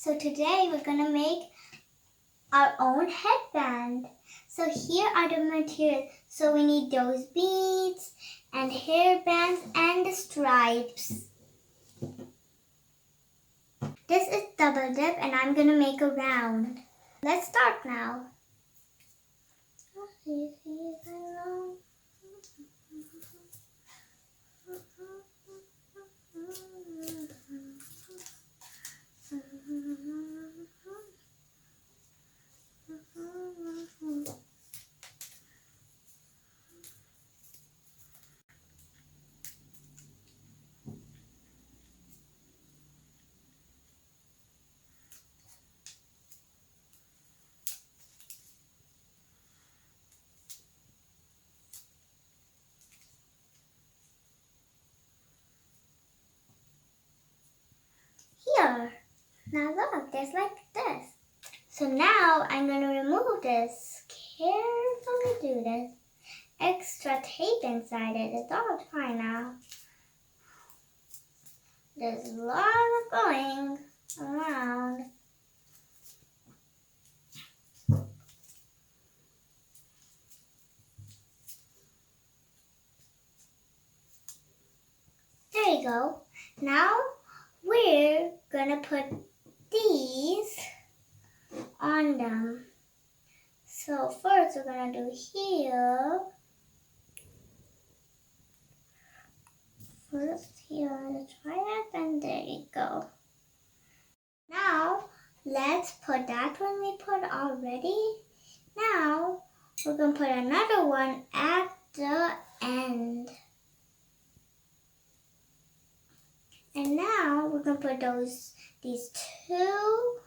So today we're gonna make our own headband. So here are the materials. So we need those beads and hairbands and the stripes. This is double dip and I'm gonna make a round. Let's start now. Here. Now look, there's like this. So now I'm going to remove this. Carefully do this. Extra tape inside it. It's all fine now. There's a lot of going around. There you go. Now we're going to put these on them. So first we're going to do here. First here, let's try that, and there you go. Now let's put that one we put already. Now we're going to put another one at the end. And now we're going to put these two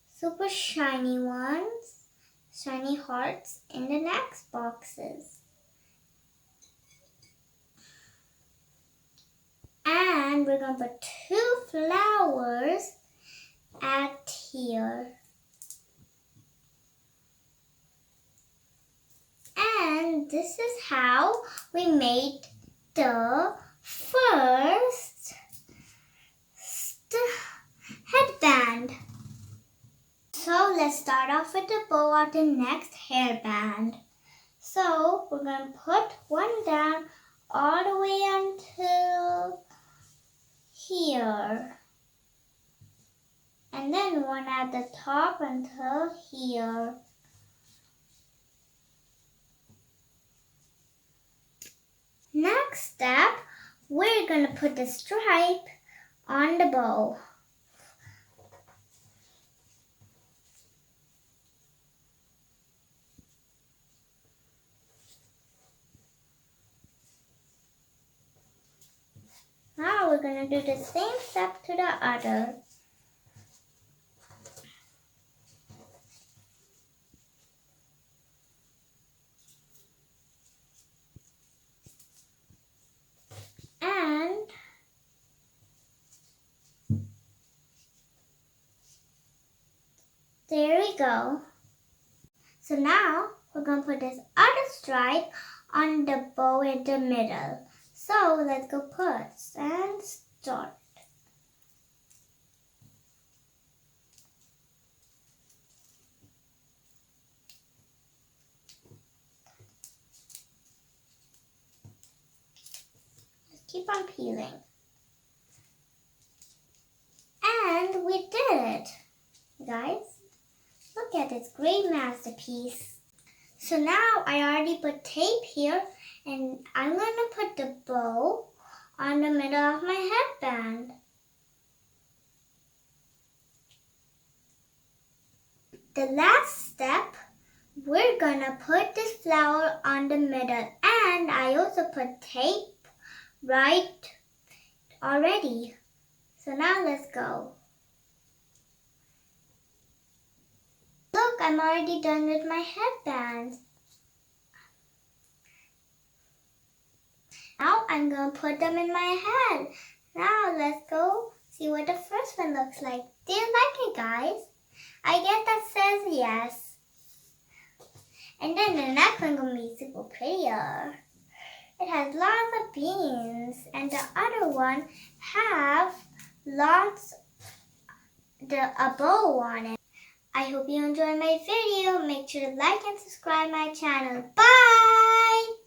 super shiny ones, shiny hearts, in the next boxes. And we're going to put two flowers at here. And this is how we made the first headband. So let's start off with the bow of the next hairband. So we're going to put one down all the way until here. And then one at the top until here. Next step, we're going to put the stripe on the bow. Now we're going to do the same step to the other. And there we go. So now we're going to put this other stripe on the bow in the middle. So let's go put and start. Just keep on peeling. And we did it, guys. Look at this great masterpiece. So now I already put tape here, and I'm going to put the bow on the middle of my headband. The last step, we're going to put this flower on the middle, and I also put tape right already. So now let's go. Look, I'm already done with my headbands. Now I'm going to put them in my head. Now let's go see what the first one looks like. Do you like it, guys? I guess that says yes. And then the next one going to be super prettier. It has lots of beans, and the other one have lots a bow on it. I hope you enjoyed my video. Make sure to like and subscribe my channel. Bye!